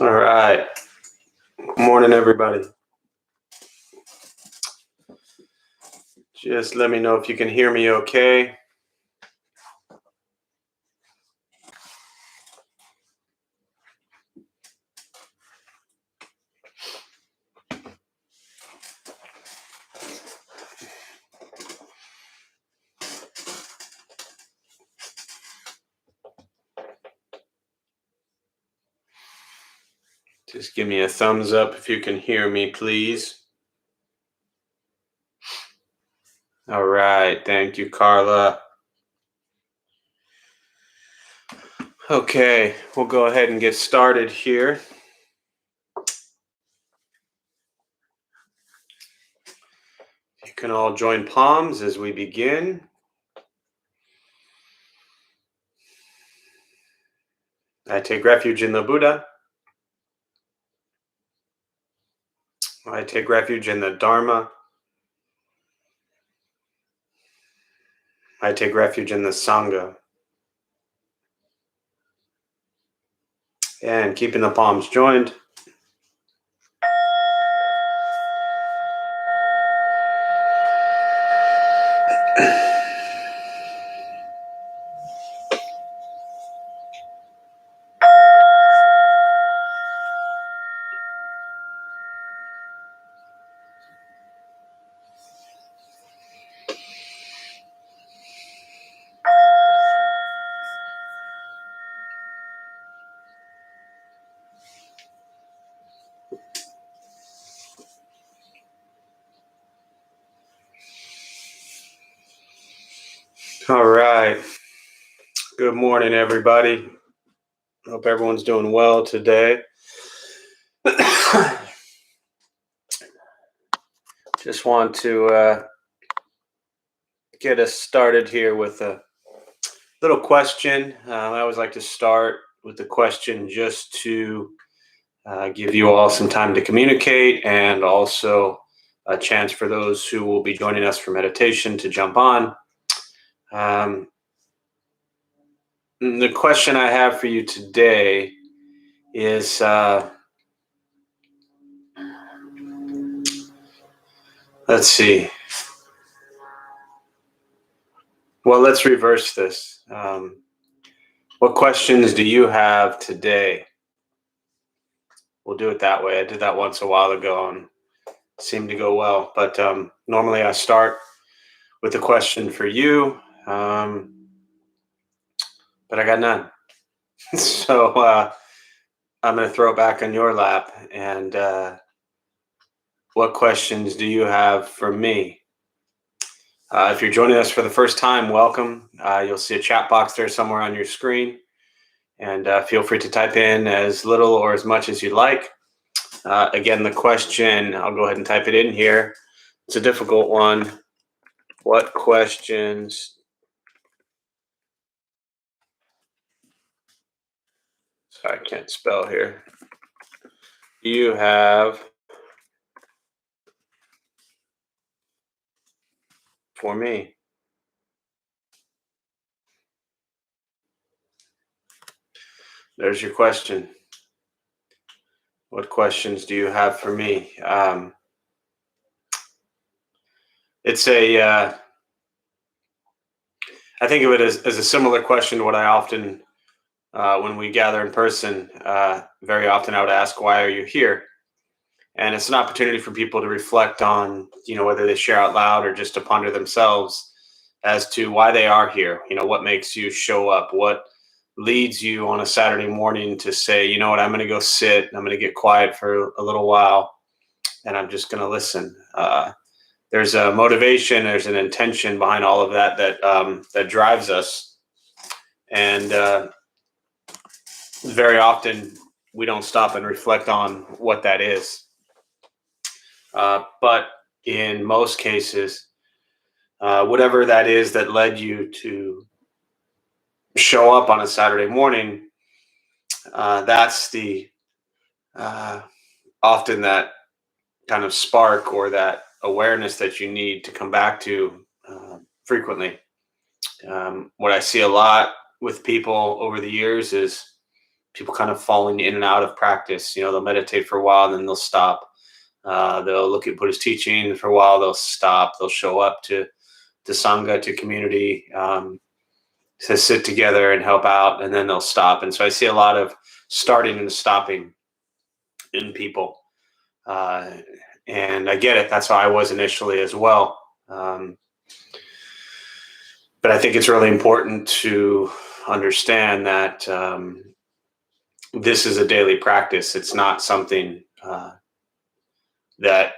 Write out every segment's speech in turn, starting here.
All right. Good morning, everybody. Just let me know if you can hear me okay. Just give me a thumbs up if you can hear me, please. All right. Thank you, Carla. Okay, we'll go ahead and get started here. You can all join palms as we begin. I take refuge in the Buddha. I take refuge in the Dharma. I take refuge in the Sangha. And keeping the palms joined. All right. Good morning, everybody. Hope everyone's doing well today. Just want to get us started here with a little question. I always like to start with the question just to give you all some time to communicate, and also a chance for those who will be joining us for meditation to jump on. The question I have for you today is let's see. Well, let's reverse this. What questions do you have today? We'll do it that way. I did that once a while ago and seemed to go well. But normally I start with a question for you, but I got none. So I'm going to throw it back on your lap. And what questions do you have for me? If you're joining us for the first time, welcome. You'll see a chat box there somewhere on your screen. And feel free to type in as little or as much as you like. Again, the question, I'll go ahead and type it in here. It's a difficult one. What questions? Sorry, I can't spell here. Do you have for me? There's your question. What questions do you have for me? It's I think of it as a similar question to what I often, when we gather in person, very often I would ask, why are you here? And it's an opportunity for people to reflect on, whether they share out loud or just to ponder themselves as to why they are here. What makes you show up? What leads you on a Saturday morning to say, you know what, I'm going to go sit, I'm going to get quiet for a little while, and I'm just going to listen. There's a motivation, there's an intention behind all of that drives us. And very often we don't stop and reflect on what that is. But in most cases, whatever that is that led you to show up on a Saturday morning, that's the often that kind of spark or that awareness that you need to come back to frequently. What I see a lot with people over the years is people kind of falling in and out of practice. They'll meditate for a while, and then they'll stop. They'll look at Buddhist teaching for a while, they'll stop. They'll show up to Sangha, to community, to sit together and help out, and then they'll stop. And so I see a lot of starting and stopping in people. And I get it. That's how I was initially as well. But I think it's really important to understand that this is a daily practice. It's not something that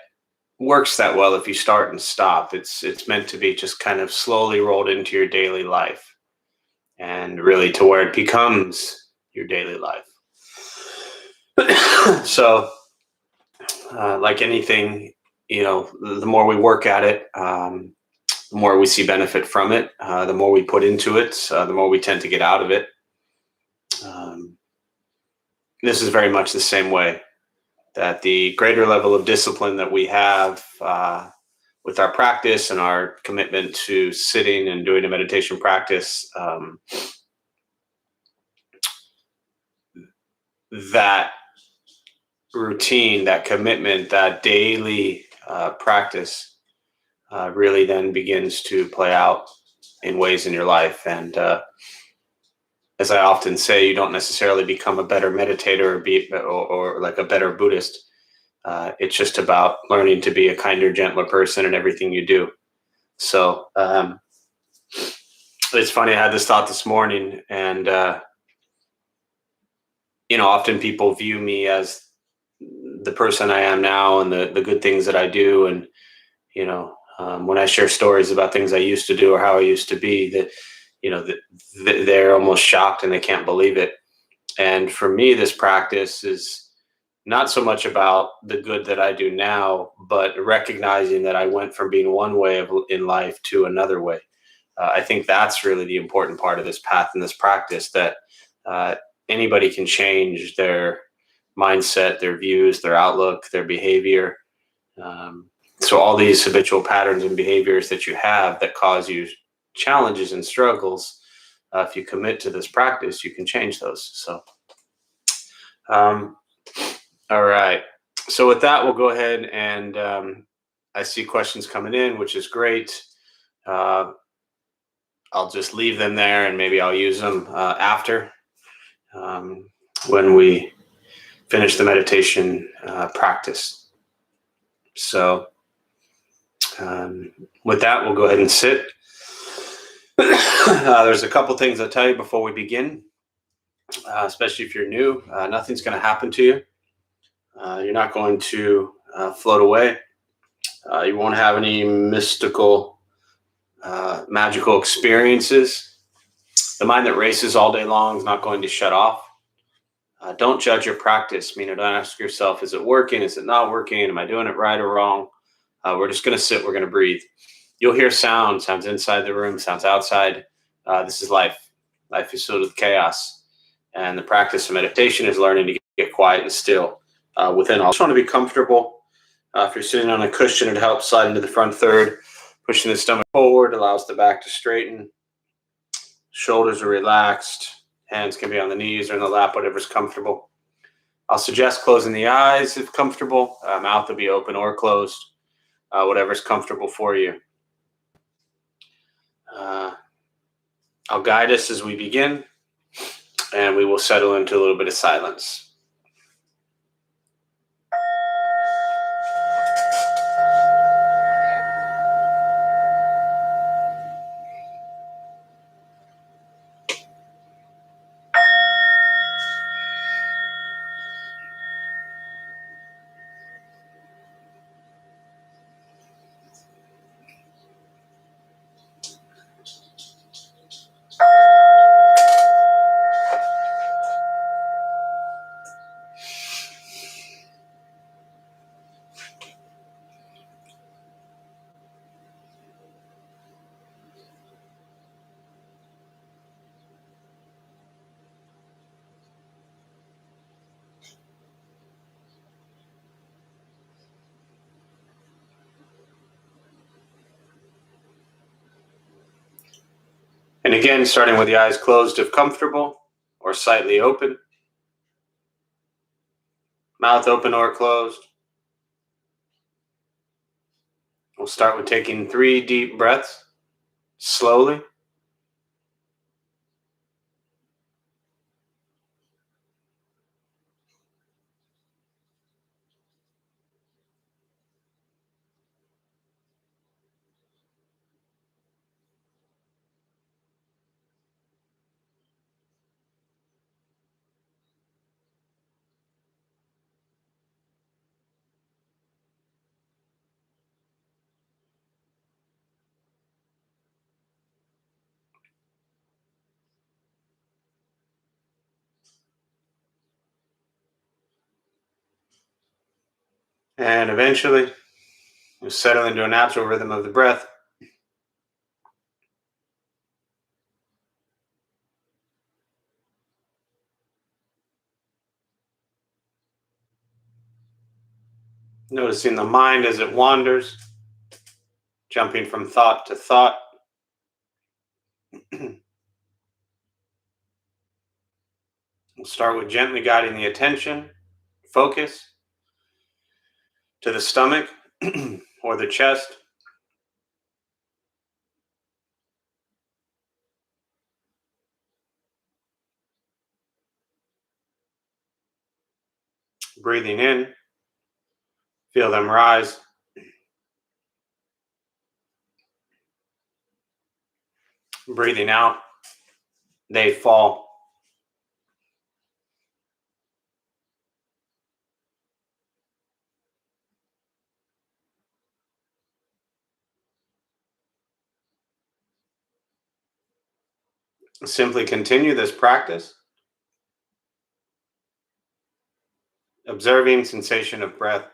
works that well if you start and stop. It's meant to be just kind of slowly rolled into your daily life, and really to where it becomes your daily life. So, like anything, the more we work at it, the more we see benefit from it. The more we put into it, the more we tend to get out of it. This is very much the same way, that the greater level of discipline that we have with our practice and our commitment to sitting and doing a meditation practice, that routine, that commitment, that daily practice really then begins to play out in ways in your life. And as I often say, you don't necessarily become a better meditator or like a better Buddhist. It's just about learning to be a kinder, gentler person in everything you do. So it's funny, I had this thought this morning, and often people view me as the person I am now and the good things that I do. And, when I share stories about things I used to do or how I used to be, that, they're almost shocked and they can't believe it. And for me, this practice is not so much about the good that I do now, but recognizing that I went from being one way in life to another way. I think that's really the important part of this path and this practice, that anybody can change their mindset, their views, their outlook, their behavior. So all these habitual patterns and behaviors that you have that cause you challenges and struggles, if you commit to this practice, you can change those. So, all right. So with that, we'll go ahead and I see questions coming in, which is great. I'll just leave them there, and maybe I'll use them after when we finish the meditation practice. So with that, we'll go ahead and sit. There's a couple things I'll tell you before we begin, especially if you're new. Nothing's going to happen to you. You're not going to float away. You won't have any mystical, magical experiences. The mind that races all day long is not going to shut off. Don't judge your practice. Don't ask yourself, is it working? Is it not working? Am I doing it right or wrong? We're just going to sit. We're going to breathe. You'll hear sounds inside the room, sounds outside. This is life. Life is filled with chaos. And the practice of meditation is learning to get quiet and still within all. Just want to be comfortable. If you're sitting on a cushion, it helps slide into the front third. Pushing the stomach forward allows the back to straighten. Shoulders are relaxed. Hands can be on the knees or in the lap, whatever's comfortable. I'll suggest closing the eyes if comfortable. Mouth will be open or closed, whatever's comfortable for you. I'll guide us as we begin, and we will settle into a little bit of silence. And again, starting with the eyes closed if comfortable, or slightly open. mouth open or closed. We'll start with taking 3 deep breaths, slowly. And eventually, you'll settle into a natural rhythm of the breath. Noticing the mind as it wanders, jumping from thought to thought. We'll start with gently guiding the attention, focus, to the stomach or the chest. Breathing in, feel them rise. Breathing out, they fall. Simply continue this practice, observing sensation of breath.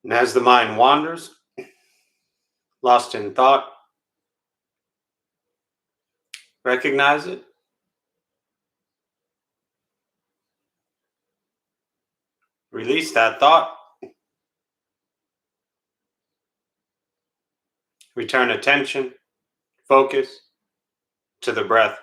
And as the mind wanders, lost in thought, recognize it, release that thought, return attention, focus to the breath.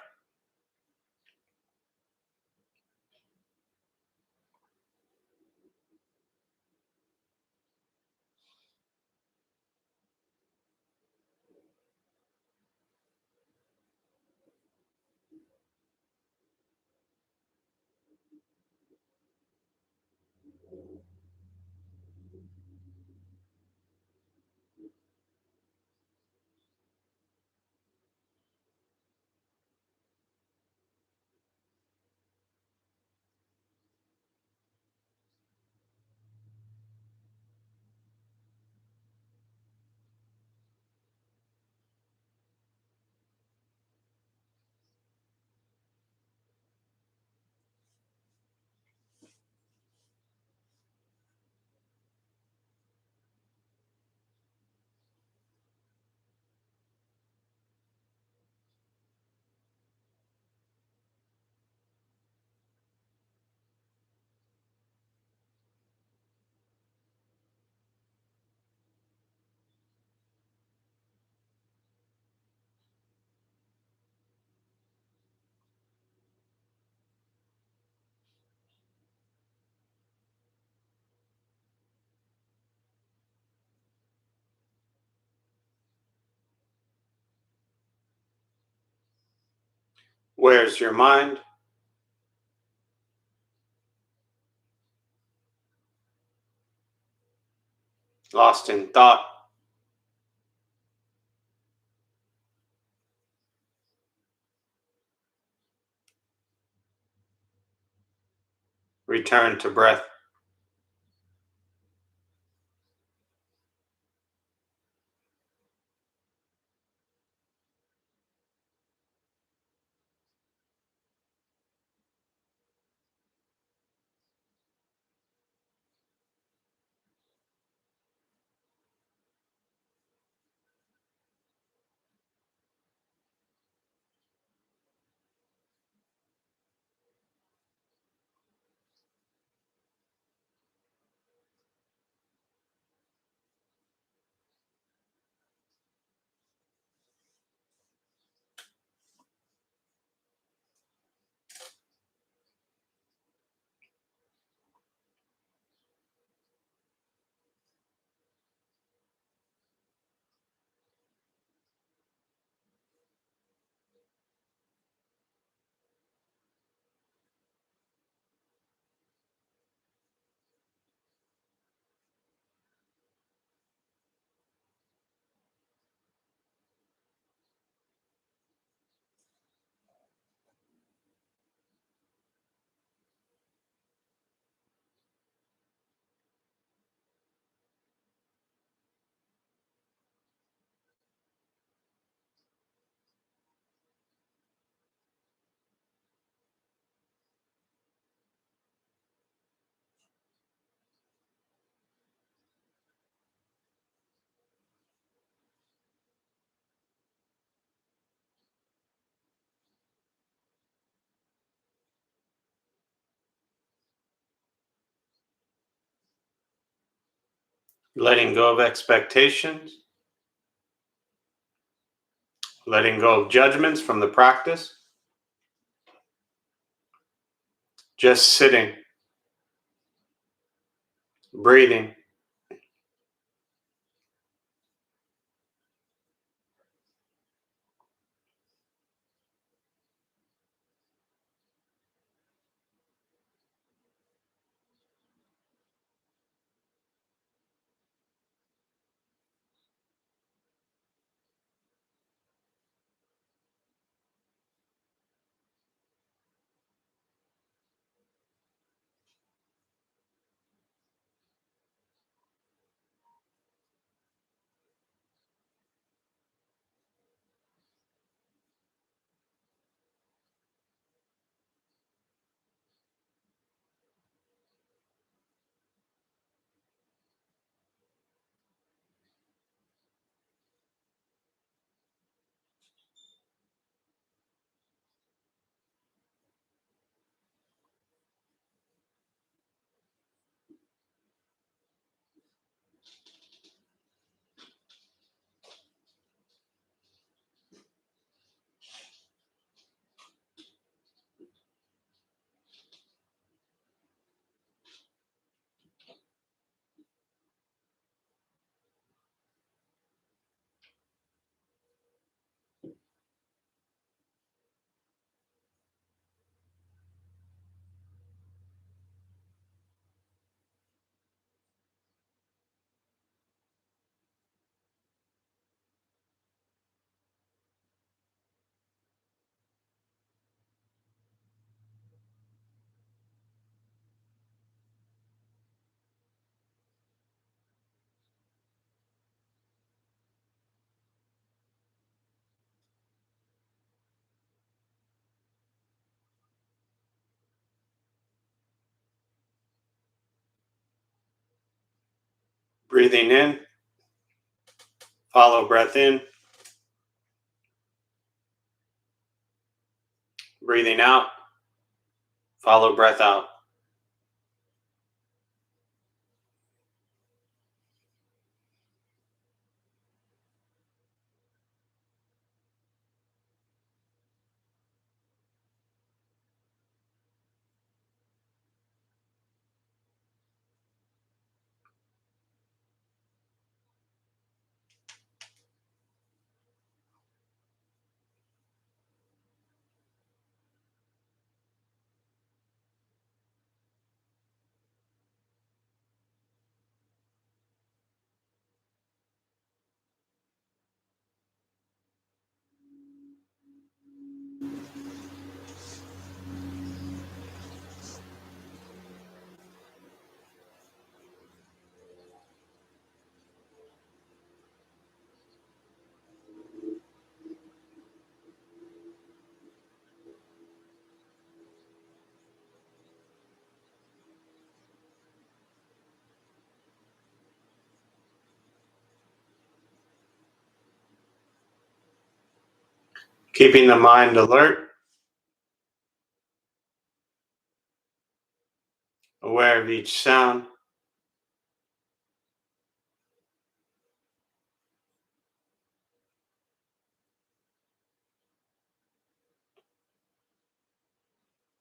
Where's your mind? Lost in thought. Return to breath. Letting go of expectations. Letting go of judgments from the practice. Just sitting. Breathing. Breathing in. Follow breath in. Breathing out. Follow breath out. Keeping the mind alert, aware of each sound,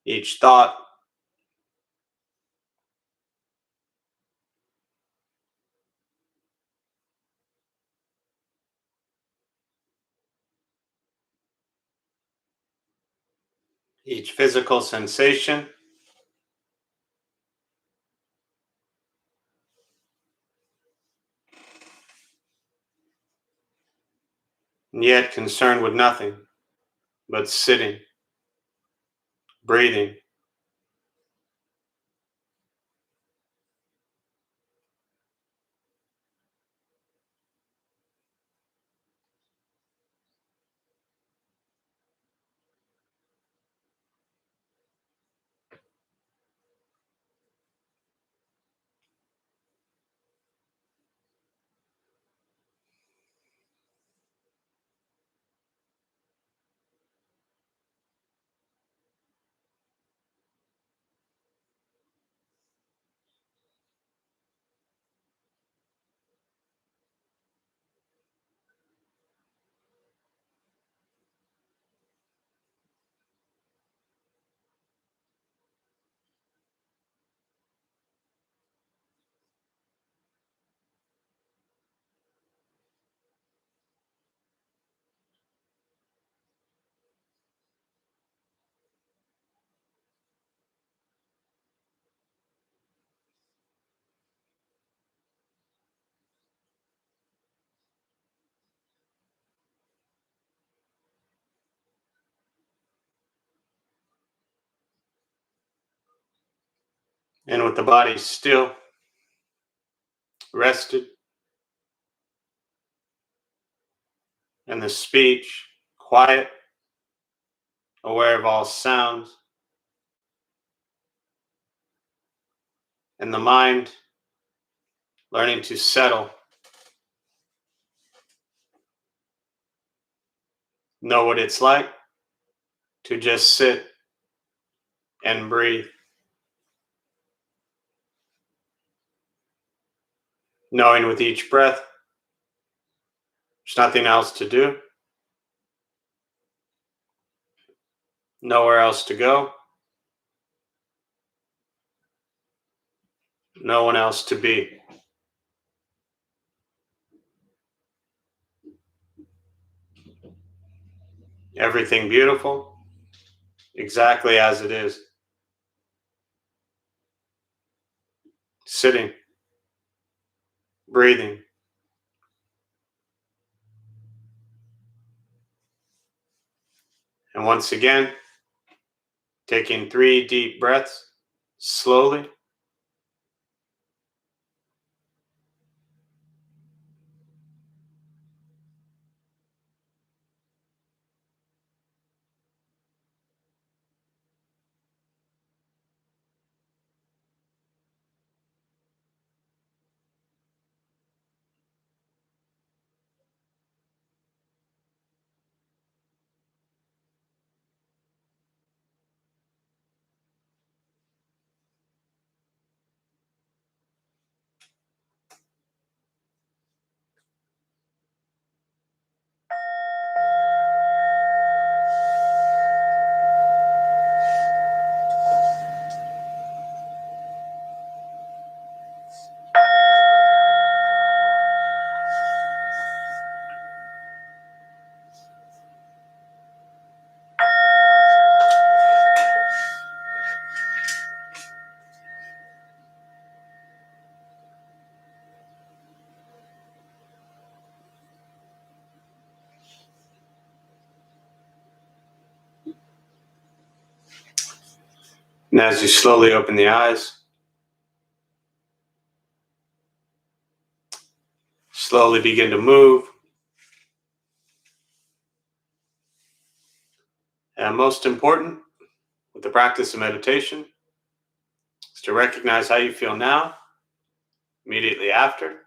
each thought, each physical sensation, and yet concerned with nothing but sitting, breathing. And with the body still, rested, and the speech quiet, aware of all sounds, and the mind learning to settle, know what it's like to just sit and breathe, knowing with each breath there's nothing else to do, nowhere else to go, no one else to be. Everything beautiful, exactly as it is. Sitting, breathing. And once again, taking 3 deep breaths, slowly. And as you slowly open the eyes, slowly begin to move. And most important, with the practice of meditation, is to recognize how you feel now, immediately after.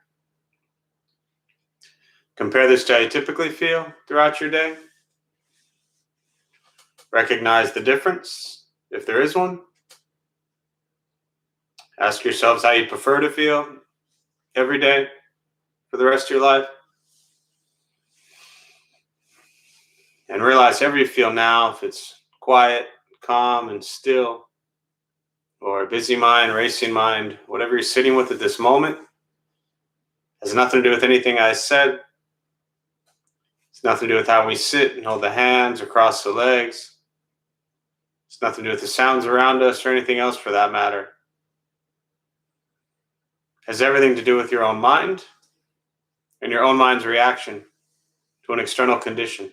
Compare this to how you typically feel throughout your day. Recognize the difference, if there is one. Ask yourselves how you prefer to feel every day for the rest of your life. And realize however you feel now, if it's quiet, calm, and still, or a busy mind, racing mind, whatever you're sitting with at this moment, has nothing to do with anything I said. It's nothing to do with how we sit and hold the hands or cross the legs. It's nothing to do with the sounds around us or anything else for that matter. It has everything to do with your own mind and your own mind's reaction to an external condition.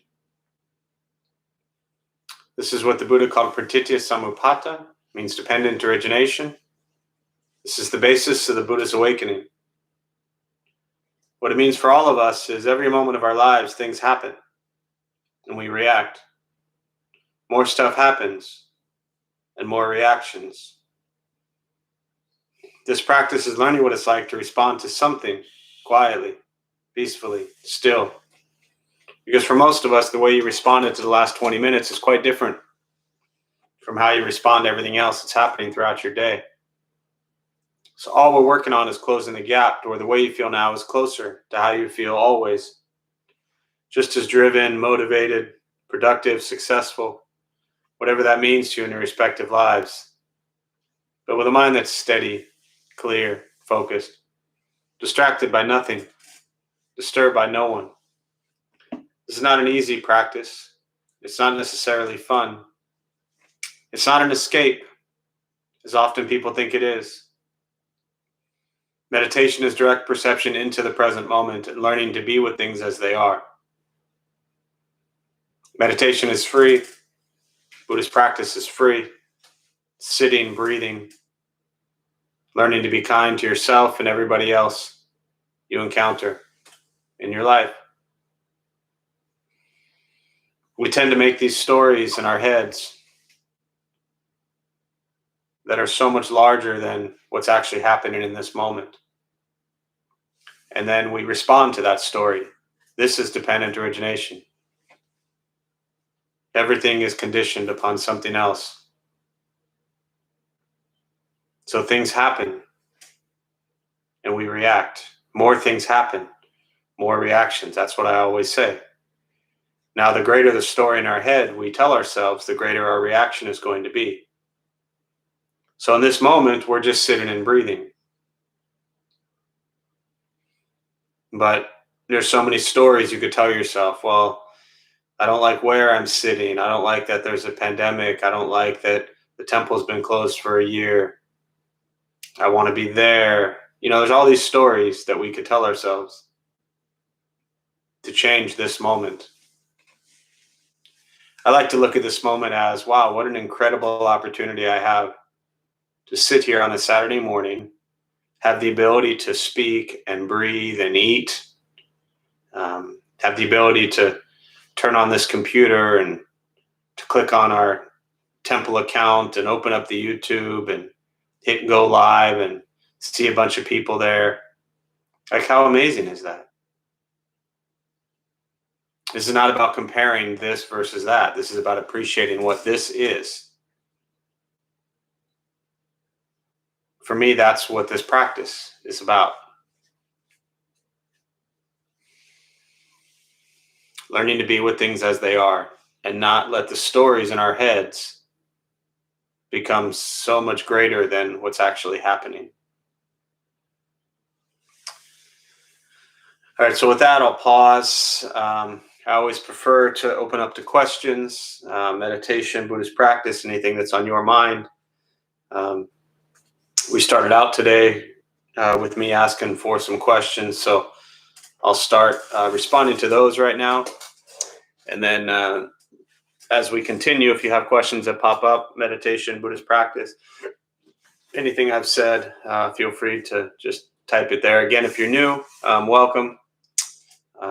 This is what the Buddha called pratitya samuppada, means dependent origination. This is the basis of the Buddha's awakening. What it means for all of us is every moment of our lives, things happen and we react. More stuff happens and more reactions. This practice is learning what it's like to respond to something quietly, peacefully, still. Because for most of us, the way you responded to the last 20 minutes is quite different from how you respond to everything else that's happening throughout your day. So all we're working on is closing the gap, or the way you feel now is closer to how you feel always. Just as driven, motivated, productive, successful, whatever that means to you in your respective lives. But with a mind that's steady, clear, focused, distracted by nothing, disturbed by no one. This is not an easy practice. It's not necessarily fun. It's not an escape, as often people think it is. Meditation is direct perception into the present moment and learning to be with things as they are. Meditation is free. Buddhist practice is free. Sitting, breathing, learning to be kind to yourself and everybody else you encounter in your life. We tend to make these stories in our heads that are so much larger than what's actually happening in this moment. And then we respond to that story. This is dependent origination. Everything is conditioned upon something else. So things happen and we react. More things happen, more reactions. That's what I always say. Now, the greater the story in our head we tell ourselves, the greater our reaction is going to be. So in this moment, we're just sitting and breathing. But there's so many stories you could tell yourself. Well, I don't like where I'm sitting. I don't like that there's a pandemic. I don't like that the temple's been closed for a year. I want to be there. There's all these stories that we could tell ourselves to change this moment. I like to look at this moment as, wow, what an incredible opportunity I have to sit here on a Saturday morning, have the ability to speak and breathe and eat, have the ability to turn on this computer and to click on our temple account and open up the YouTube and hit go live and see a bunch of people there. Like, how amazing is that? This is not about comparing this versus that. This is about appreciating what this is. For me, that's what this practice is about. Learning to be with things as they are and not let the stories in our heads become so much greater than what's actually happening. All right, so with that, I'll pause. I always prefer to open up to questions, meditation, Buddhist practice, anything that's on your mind. We started out today with me asking for some questions, so I'll start responding to those right now. And then as we continue, if you have questions that pop up, meditation, Buddhist practice, anything I've said, feel free to just type it there. Again, if you're new, welcome.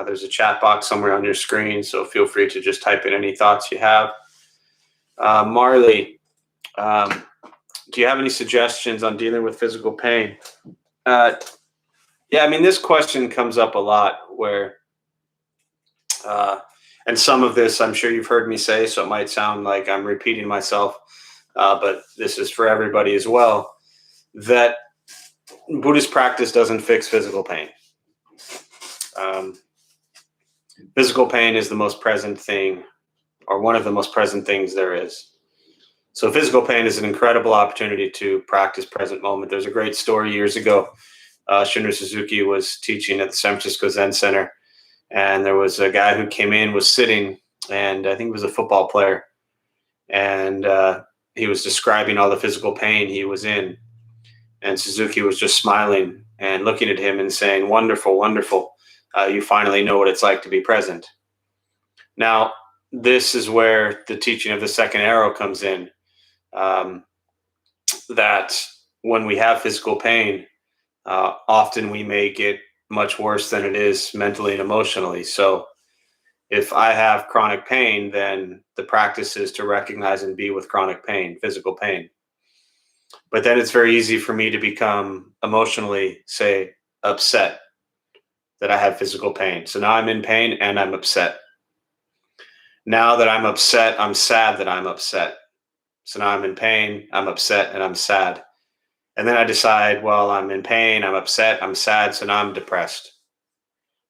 There's a chat box somewhere on your screen, so feel free to just type in any thoughts you have. Marley, do you have any suggestions on dealing with physical pain? Yeah, this question comes up a lot where, And some of this, I'm sure you've heard me say, so it might sound like I'm repeating myself, but this is for everybody as well, that Buddhist practice doesn't fix physical pain. Um, Physical pain is the most present thing, or one of the most present things there is. So physical pain is an incredible opportunity to practice present moment. There's a great story years ago. Shinra Suzuki was teaching at the San Francisco Zen Center, and there was a guy who came in, was sitting, and I think he was a football player, and he was describing all the physical pain he was in, and Suzuki was just smiling and looking at him and saying, "Wonderful, wonderful. You finally know what it's like to be present." Now, this is where the teaching of the second arrow comes in, that when we have physical pain, often we make it much worse than it is mentally and emotionally. So if I have chronic pain, then the practice is to recognize and be with chronic pain, physical pain. But then it's very easy for me to become emotionally, say, upset that I have physical pain. So now I'm in pain and I'm upset. Now that I'm upset, I'm sad that I'm upset. So now I'm in pain, I'm upset, and I'm sad. And then I decide, well, I'm in pain, I'm upset, I'm sad, so now I'm depressed.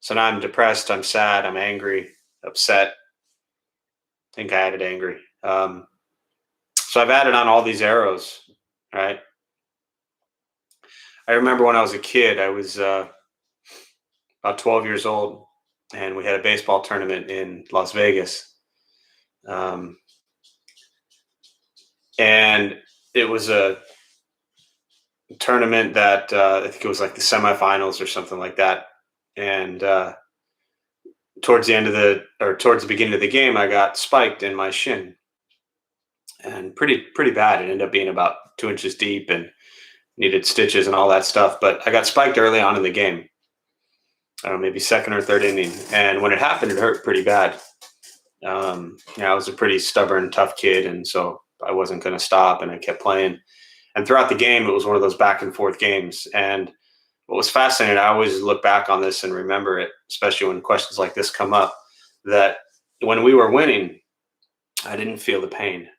So now I'm depressed, I'm sad, I'm angry, upset. I think I added angry. So I've added on all these arrows, right? I remember when I was a kid, I was about 12 years old, and we had a baseball tournament in Las Vegas. And it was a tournament that I think it was like the semifinals or something like that. And towards the beginning of the game, I got spiked in my shin, and pretty bad. It ended up being about 2 inches deep and needed stitches and all that stuff. But I got spiked early on in the game, maybe second or third inning. And when it happened, it hurt pretty bad. I was a pretty stubborn, tough kid, and so I wasn't going to stop, and I kept playing. And throughout the game, it was one of those back and forth games. And what was fascinating, I always look back on this and remember it, especially when questions like this come up, that when we were winning, I didn't feel the pain.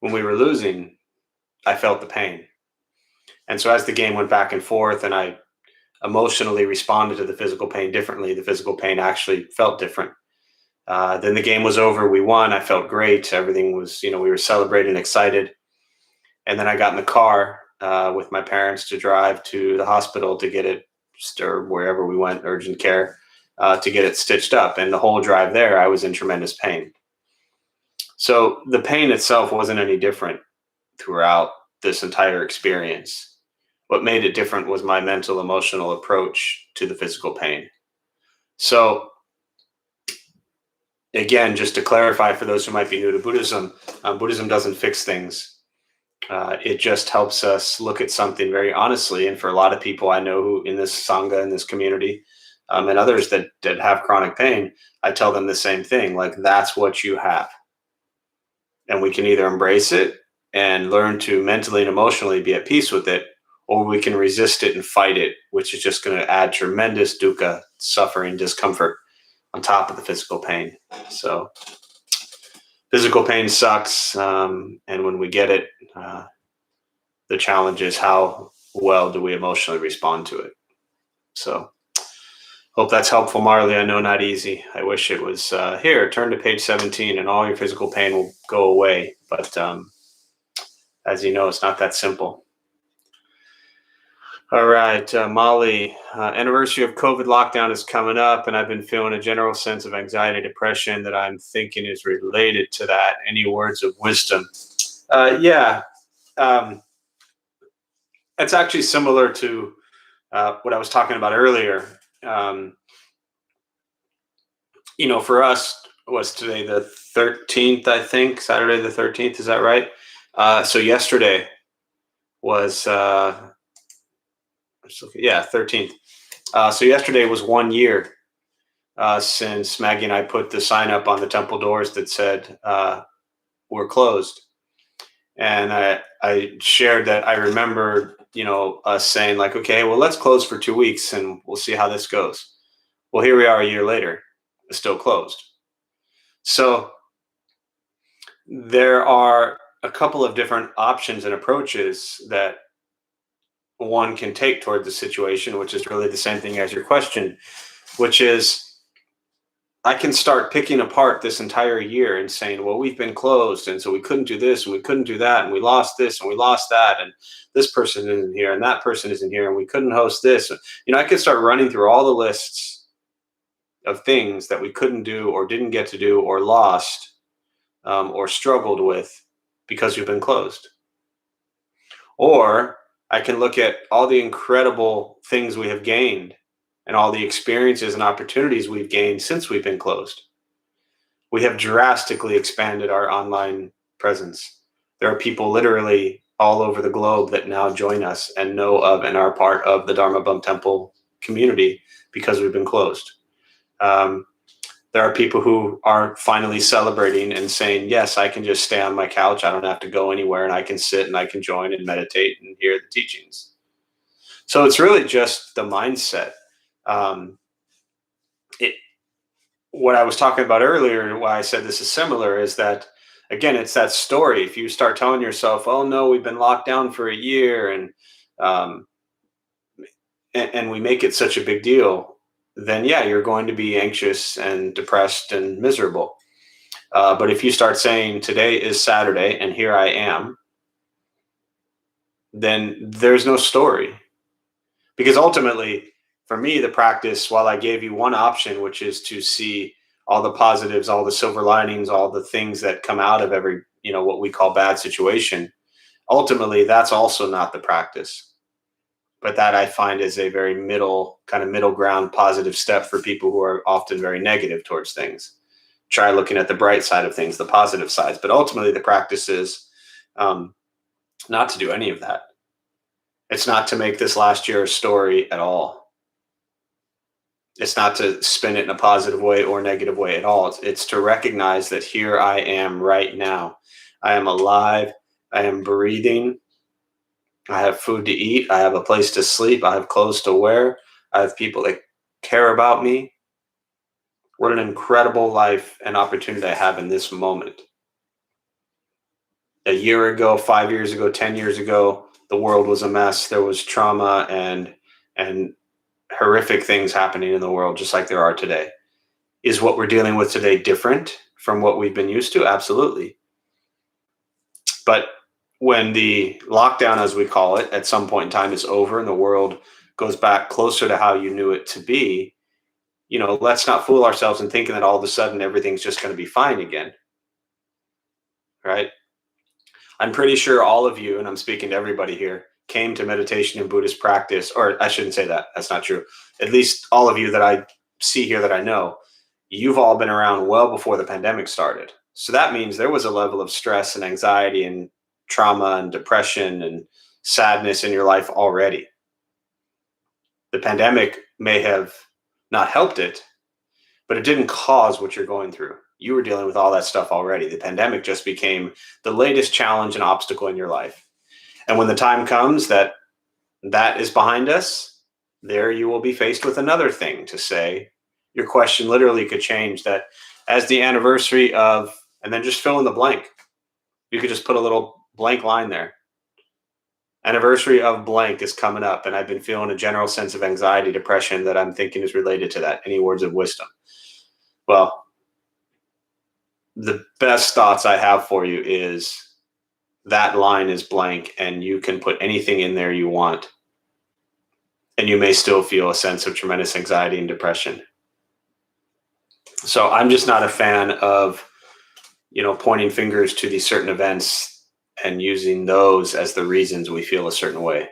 When we were losing, I felt the pain. And so as the game went back and forth and I emotionally responded to the physical pain differently, the physical pain actually felt different. Then the game was over. We won. I felt great. Everything was, we were celebrating, excited. And then I got in the car with my parents to drive to the hospital to get it, or wherever we went, urgent care, to get it stitched up. And the whole drive there, I was in tremendous pain. So the pain itself wasn't any different throughout this entire experience. What made it different was my mental, emotional approach to the physical pain. So again, just to clarify for those who might be new to Buddhism, Buddhism doesn't fix things. It just helps us look at something very honestly. And for a lot of people I know who in this Sangha, in this community, and others that have chronic pain, I tell them the same thing, like that's what you have. And we can either embrace it and learn to mentally and emotionally be at peace with it, or we can resist it and fight it, which is just going to add tremendous dukkha, suffering, discomfort on top of the physical pain. So physical pain sucks. And when we get it, the challenge is how well do we emotionally respond to it. So hope that's helpful, Marley. I know not easy. I wish it was here. Turn to page 17 and all your physical pain will go away. But as you know, it's not that simple. All right, Molly, anniversary of COVID lockdown is coming up, and I've been feeling a general sense of anxiety, depression that I'm thinking is related to that. Any words of wisdom? Yeah. It's actually similar to what I was talking about earlier. For us, was today the 13th, I think, Saturday the 13th, is that right? So yesterday was, 13th. So yesterday was 1 year since Maggie and I put the sign up on the temple doors that said, we're closed. And I shared that I remember, us saying like, okay, well, let's close for 2 weeks and we'll see how this goes. Well, here we are a year later, it's still closed. So there are a couple of different options and approaches that one can take toward the situation, which is really the same thing as your question, which is I can start picking apart this entire year and saying, well, we've been closed. And so we couldn't do this and we couldn't do that. And we lost this and we lost that. And this person isn't here and that person isn't here. And we couldn't host this. I could start running through all the lists of things that we couldn't do or didn't get to do or lost or struggled with because we've been closed. Or I can look at all the incredible things we have gained and all the experiences and opportunities we've gained since we've been closed. We have drastically expanded our online presence. There are people literally all over the globe that now join us and know of and are part of the Dharma Bum Temple community because we've been closed. There are people who are finally celebrating and saying, yes, I can just stay on my couch. I don't have to go anywhere, and I can sit and I can join and meditate and hear the teachings. So it's really just the mindset. What I was talking about earlier and why I said this is similar is that, again, it's that story. If you start telling yourself, oh no, we've been locked down for a year and we make it such a big deal, then yeah, you're going to be anxious and depressed and miserable. But if you start saying today is Saturday and here I am, then there's no story. Because ultimately, for me, the practice, while I gave you one option, which is to see all the positives, all the silver linings, all the things that come out of every, what we call bad situation, ultimately, that's also not the practice. But that I find is a very middle ground positive step for people who are often very negative towards things. Try looking at the bright side of things, the positive sides. But ultimately, the practice is not to do any of that. It's not to make this last year a story at all. It's not to spin it in a positive way or negative way at all. It's to recognize that here I am right now. I am alive. I am breathing. I have food to eat. I have a place to sleep. I have clothes to wear. I have people that care about me. What an incredible life and opportunity I have in this moment. A year ago, 5 years ago, 10 years ago, the world was a mess. There was trauma and horrific things happening in the world, just like there are today. Is what we're dealing with today different from what we've been used to? Absolutely. But when the lockdown, as we call it, at some point in time is over and the world goes back closer to how you knew it to be, let's not fool ourselves in thinking that all of a sudden everything's just going to be fine again. Right? I'm pretty sure all of you, and I'm speaking to everybody here, came to meditation and Buddhist practice, or I shouldn't say that. That's not true. At least all of you that I see here that I know, you've all been around well before the pandemic started. So that means there was a level of stress and anxiety and trauma and depression and sadness in your life already. The pandemic may have not helped it, but it didn't cause what you're going through. You were dealing with all that stuff already. The pandemic just became the latest challenge and obstacle in your life. And when the time comes that is behind us, there you will be faced with another thing to say. Your question literally could change that as the anniversary of, and then just fill in the blank. You could just put a little blank line there. Anniversary of blank is coming up, and I've been feeling a general sense of anxiety, depression that I'm thinking is related to that. Any words of wisdom? Well, the best thoughts I have for you is that line is blank and you can put anything in there you want. And you may still feel a sense of tremendous anxiety and depression. So I'm just not a fan of, pointing fingers to these certain events and using those as the reasons we feel a certain way.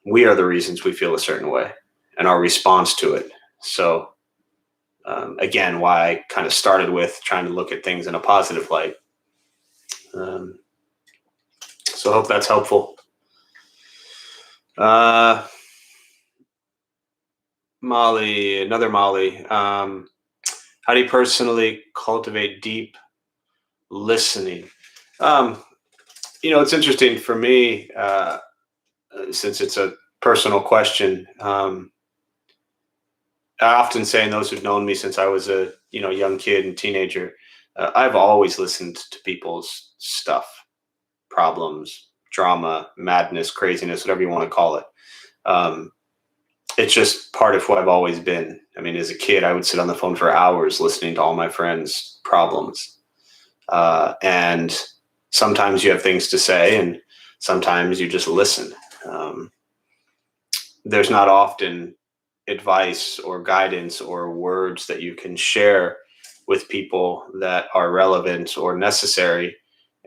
We are the reasons we feel a certain way and our response to it. So again, why I kind of started with trying to look at things in a positive light. So I hope that's helpful. Molly, another Molly. How do you personally cultivate deep listening? It's interesting for me, since it's a personal question. I often say, and those who've known me since I was a young kid and teenager, I've always listened to people's stuff, problems, drama, madness, craziness, whatever you want to call it. It's just part of who I've always been. I mean, as a kid, I would sit on the phone for hours listening to all my friends' problems. And sometimes you have things to say, and sometimes you just listen. There's not often advice or guidance or words that you can share with people that are relevant or necessary.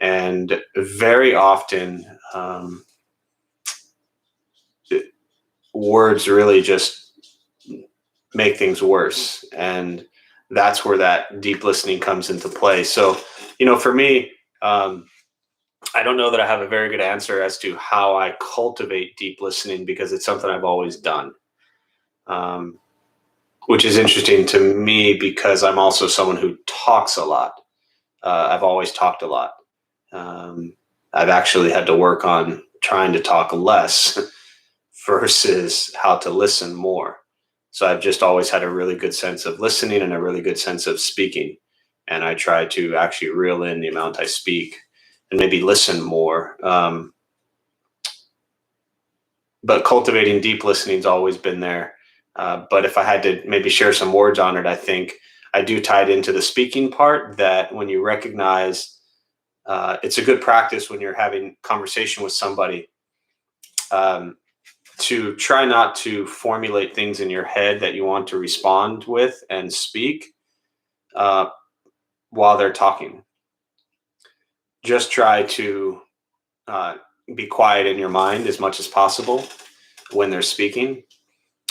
And very often, words really just make things worse. And that's where that deep listening comes into play. So, for me, I don't know that I have a very good answer as to how I cultivate deep listening, because it's something I've always done. Which is interesting to me because I'm also someone who talks a lot. I've always talked a lot. I've actually had to work on trying to talk less versus how to listen more. So I've just always had a really good sense of listening and a really good sense of speaking. And I try to actually reel in the amount I speak and maybe listen more. But cultivating deep listening's always been there. But if I had to maybe share some words on it, I think I do tie it into the speaking part, that when you recognize, it's a good practice when you're having conversation with somebody, to try not to formulate things in your head that you want to respond with and speak while they're talking. Just try to be quiet in your mind as much as possible when they're speaking.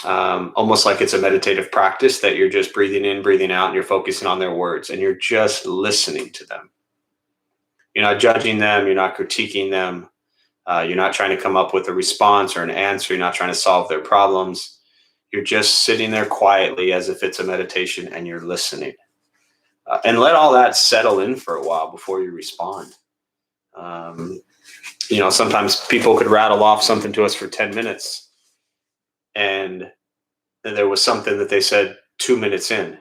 Almost like it's a meditative practice, that you're just breathing in, breathing out, and you're focusing on their words, and you're just listening to them. You're not judging them. You're not critiquing them. You're not trying to come up with a response or an answer. You're not trying to solve their problems. You're just sitting there quietly as if it's a meditation, and you're listening. And let all that settle in for a while before you respond. Sometimes people could rattle off something to us for 10 minutes, and there was something that they said 2 minutes in,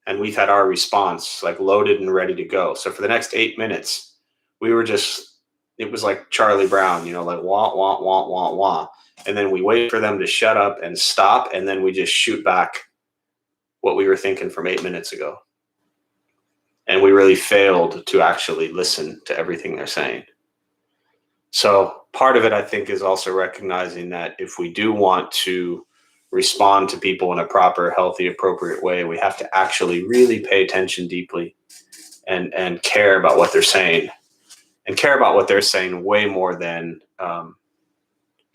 and we've had our response like loaded and ready to go. So for the next 8 minutes, it was like Charlie Brown, like wah, wah, wah, wah, wah. And then we wait for them to shut up and stop, and then we just shoot back what we were thinking from 8 minutes ago. And we really failed to actually listen to everything they're saying. So part of it, I think, is also recognizing that if we do want to respond to people in a proper, healthy, appropriate way, we have to actually really pay attention deeply and care about what they're saying, and care about what they're saying way more than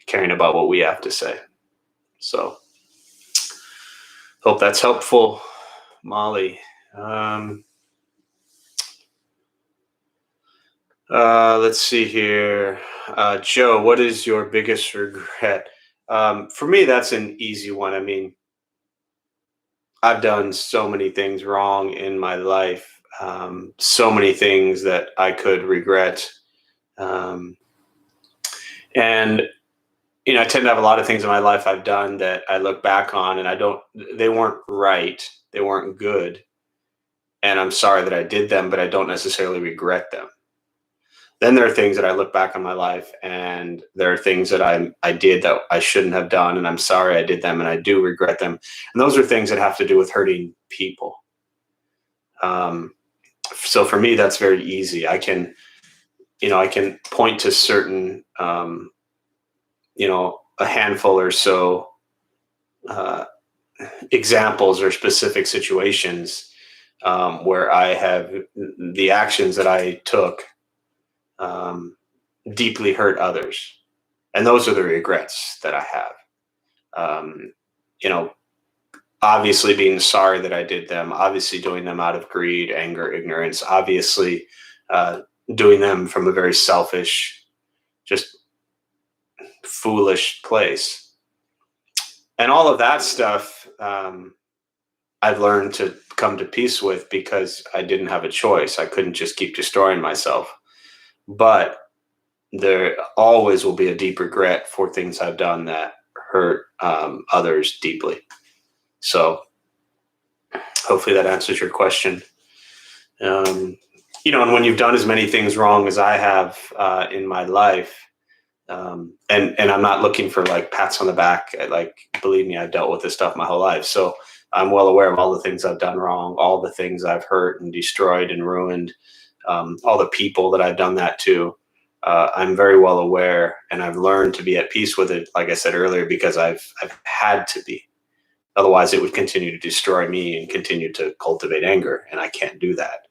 caring about what we have to say. So hope that's helpful, Molly. Let's see here. Joe, what is your biggest regret? For me, that's an easy one. I mean, I've done so many things wrong in my life, so many things that I could regret. And, I tend to have a lot of things in my life I've done that I look back on and they weren't right. They weren't good. And I'm sorry that I did them, but I don't necessarily regret them. Then there are things that I look back on my life, and there are things that I did that I shouldn't have done, and I'm sorry I did them, and I do regret them. And those are things that have to do with hurting people. So for me, that's very easy. I can point to certain, a handful or so examples or specific situations where I have the actions that I took deeply hurt others. And those are the regrets that I have. Obviously being sorry that I did them, obviously doing them out of greed, anger, ignorance, obviously doing them from a very selfish, just foolish place. And all of that stuff I've learned to come to peace with, because I didn't have a choice. I couldn't just keep destroying myself. But there always will be a deep regret for things I've done that hurt others deeply. So Hopefully that answers your question. And when you've done as many things wrong as I have in my life, and I'm not looking for like pats on the back. Believe me, I've dealt with this stuff my whole life. So I'm well aware of all the things I've done wrong, all the things I've hurt and destroyed and ruined, all the people that I've done that to. I'm very well aware, and I've learned to be at peace with it, like I said earlier, because I've had to be. Otherwise, it would continue to destroy me and continue to cultivate anger, and I can't do that.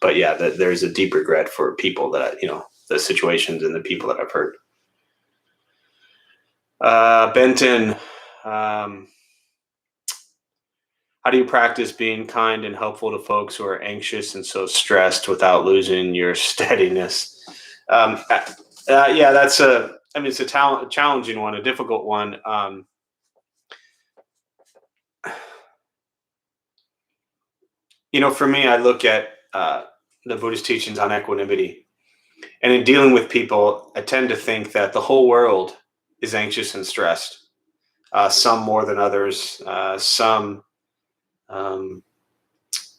But yeah, there's a deep regret for people that, the situations and the people that I've hurt. Benton, how do you practice being kind and helpful to folks who are anxious and so stressed without losing your steadiness? Yeah, it's a challenging one, a difficult one. For me, I look at the Buddhist teachings on equanimity. And in dealing with people, I tend to think that the whole world is anxious and stressed. Some more than others, some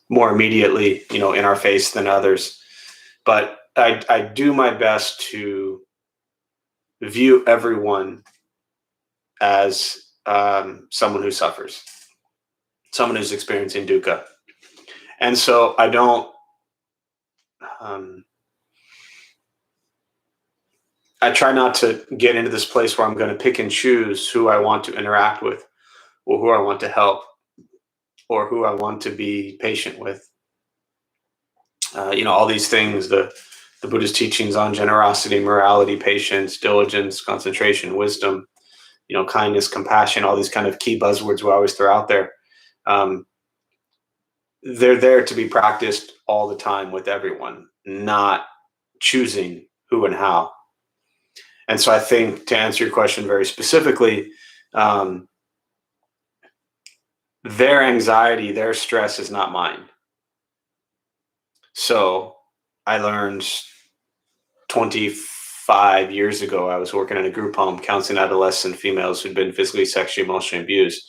more immediately, in our face than others. But I do my best to view everyone as someone who suffers, someone who's experiencing dukkha. And so I don't, I try not to get into this place where I'm going to pick and choose who I want to interact with, or who I want to help, or who I want to be patient with. All these things, the Buddhist teachings on generosity, morality, patience, diligence, concentration, wisdom, kindness, compassion, all these kind of key buzzwords we always throw out there. They're there to be practiced all the time with everyone, not choosing who and how. And so I think, to answer your question very specifically, their anxiety, their stress is not mine. So I learned 25 years ago, I was working in a group home counseling adolescent females who'd been physically, sexually, emotionally abused.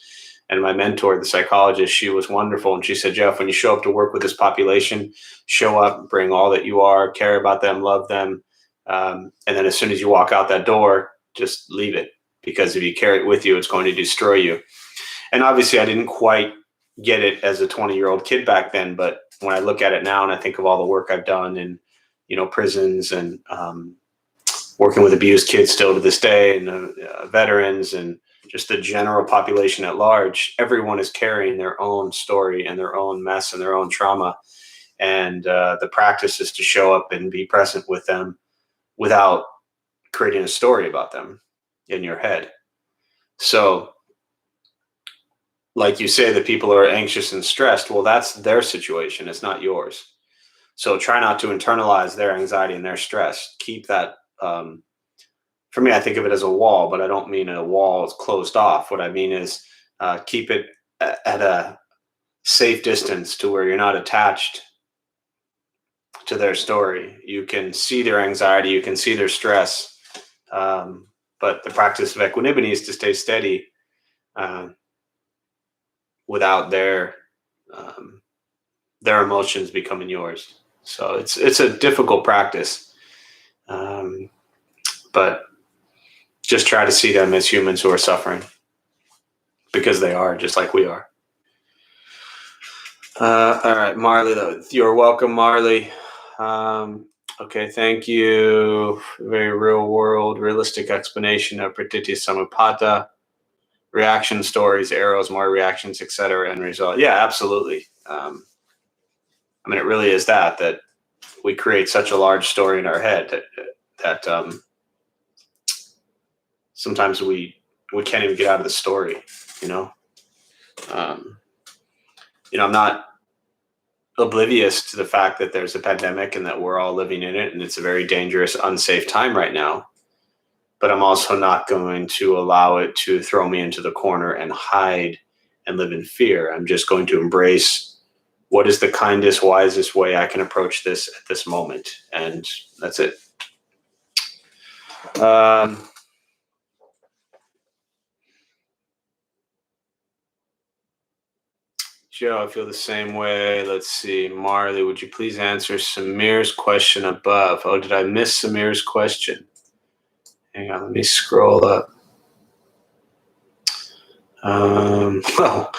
And my mentor, the psychologist, she was wonderful. And she said, Jeff, when you show up to work with this population, show up, bring all that you are, care about them, love them. And then as soon as you walk out that door, just leave it. Because if you carry it with you, it's going to destroy you. And obviously, I didn't quite get it as a 20-year-old kid back then. But when I look at it now and I think of all the work I've done in, prisons and working with abused kids still to this day, and veterans, and just the general population at large, everyone is carrying their own story and their own mess and their own trauma. And the practice is to show up and be present with them without creating a story about them in your head. So, like you say, the people who are anxious and stressed, well, that's their situation. It's not yours. So try not to internalize their anxiety and their stress. Keep that. For me, I think of it as a wall, but I don't mean a wall is closed off. What I mean is keep it at a safe distance to where you're not attached to their story. You can see their anxiety, you can see their stress, but the practice of equanimity is to stay steady without their emotions becoming yours. So it's a difficult practice, but just try to see them as humans who are suffering, because they are, just like we are. All right, Marley, though. You're welcome, Marley. Okay, thank you. Very real world, realistic explanation of pratitya samuppada, reaction stories, arrows, more reactions, etc., end result. Yeah, absolutely. It really is that we create such a large story in our head that sometimes we can't even get out of the story. I'm not oblivious to the fact that there's a pandemic and that we're all living in it, and it's a very dangerous, unsafe time right now. But I'm also not going to allow it to throw me into the corner and hide and live in fear. I'm just going to embrace what is the kindest, wisest way I can approach this at this moment. And that's it. Joe, I feel the same way. Let's see. Marley, would you please answer Samir's question above? Oh, did I miss Samir's question? Hang on, let me scroll up. Well,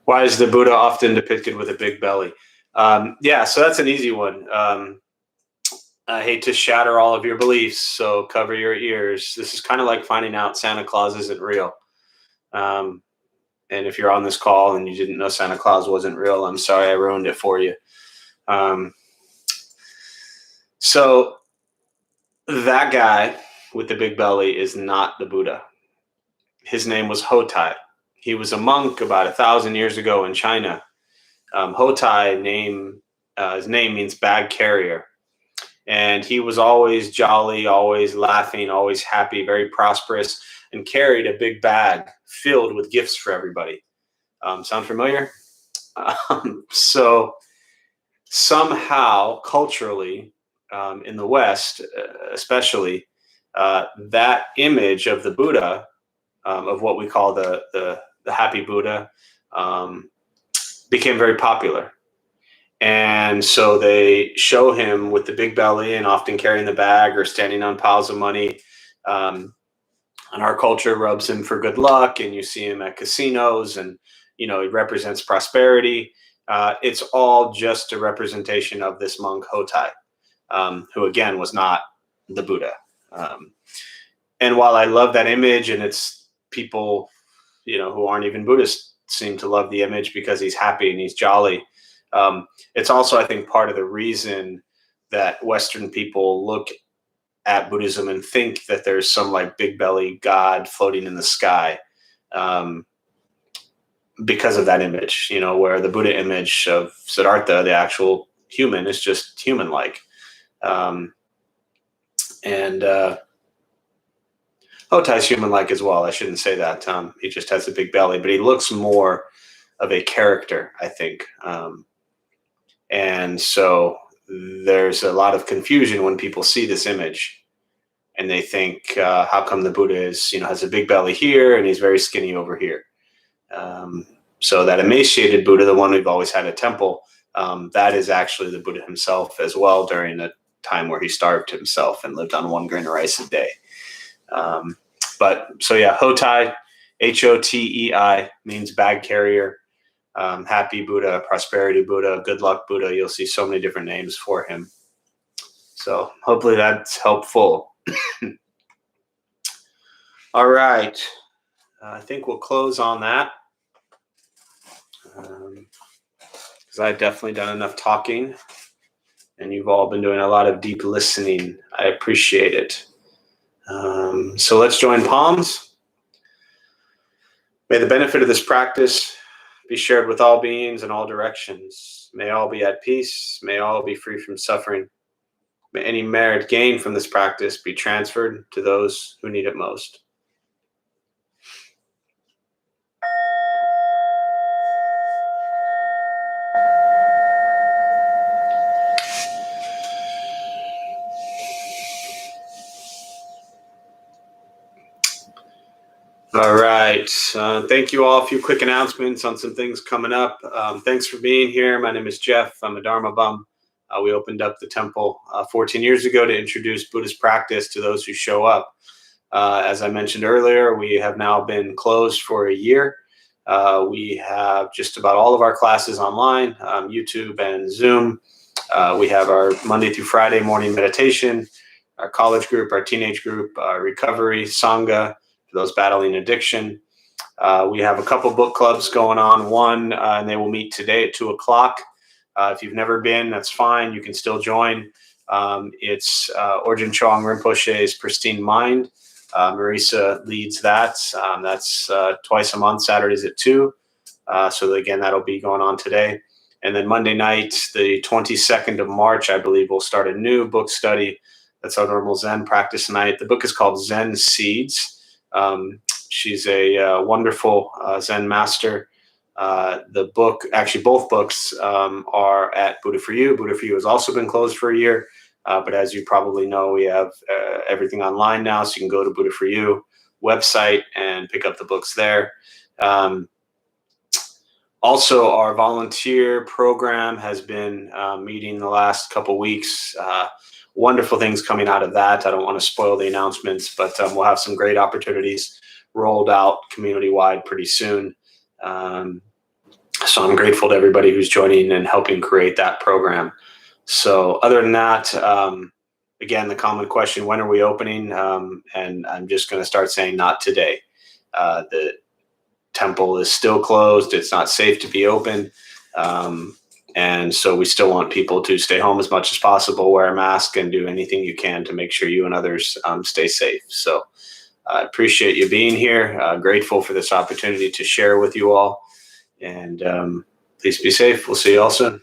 why is the Buddha often depicted with a big belly? Yeah, so that's an easy one. I hate to shatter all of your beliefs, so cover your ears. This is kind of like finding out Santa Claus isn't real. And if you're on this call and you didn't know Santa Claus wasn't real, I'm sorry I ruined it for you. So that guy with the big belly is not the Buddha. His name was Hotai. He was a monk about 1,000 years ago in China. Hotai his name means bag carrier. And he was always jolly, always laughing, always happy, very prosperous, and carried a big bag filled with gifts for everybody. Sound familiar? So somehow, culturally, in the West, especially, that image of the Buddha, of what we call the happy Buddha, became very popular. And so they show him with the big belly and often carrying the bag or standing on piles of money. And our culture rubs him for good luck, and you see him at casinos, and he represents prosperity. It's all just a representation of this monk Hotai, who again was not the Buddha. And while I love that image, and it's people, who aren't even Buddhists seem to love the image because he's happy and he's jolly. It's also, I think, part of the reason that Western people look at Buddhism and think that there's some like big belly God floating in the sky, because of that image, where the Buddha image of Siddhartha, the actual human, is just human-like. And Hotai's human-like as well. I shouldn't say that. He just has a big belly, but he looks more of a character, I think. And so there's a lot of confusion when people see this image, and they think, how come the Buddha has a big belly here and he's very skinny over here? So that emaciated Buddha, the one we've always had at temple, that is actually the Buddha himself as well, during a time where he starved himself and lived on 1 grain of rice a day. Hotai, Hotei, means bag carrier. Happy Buddha, prosperity Buddha, good luck Buddha. You'll see so many different names for him. So hopefully that's helpful. All right. I think we'll close on that, because I've definitely done enough talking, and you've all been doing a lot of deep listening. I appreciate it. So let's join palms. May the benefit of this practice be shared with all beings in all directions. May all be at peace. May all be free from suffering. May any merit gained from this practice be transferred to those who need it most. All right. Thank you all. A few quick announcements on some things coming up. Thanks for being here. My name is Jeff. I'm a Dharma bum. We opened up the temple 14 years ago to introduce Buddhist practice to those who show up. As I mentioned earlier, we have now been closed for a year. We have just about all of our classes online, YouTube and Zoom. We have our Monday through Friday morning meditation, our college group, our teenage group, recovery, Sangha, for those battling addiction. We have a couple book clubs going on. One, and they will meet today at 2:00. If you've never been, that's fine. You can still join. It's Orjin Chong Rinpoche's Pristine Mind. Marisa leads that. That's twice a month, Saturdays at 2. So again, that'll be going on today. And then Monday night, the 22nd of March, I believe, we'll start a new book study. That's our normal Zen practice night. The book is called Zen Seeds. She's a wonderful Zen master. The book, actually both books, are at Buddha for You. Buddha for You has also been closed for a year. But as you probably know, we have everything online now. So you can go to Buddha for You website and pick up the books there. Also, our volunteer program has been meeting the last couple weeks. Wonderful things coming out of that. I don't want to spoil the announcements, but we'll have some great opportunities rolled out community-wide pretty soon. So I'm grateful to everybody who's joining and helping create that program. So other than that, again, the common question, when are we opening? And I'm just going to start saying not today. The temple is still closed. It's not safe to be open. And so we still want people to stay home as much as possible, wear a mask, and do anything you can to make sure you and others stay safe. So I appreciate you being here. Grateful for this opportunity to share with you all. And please be safe. We'll see you all soon.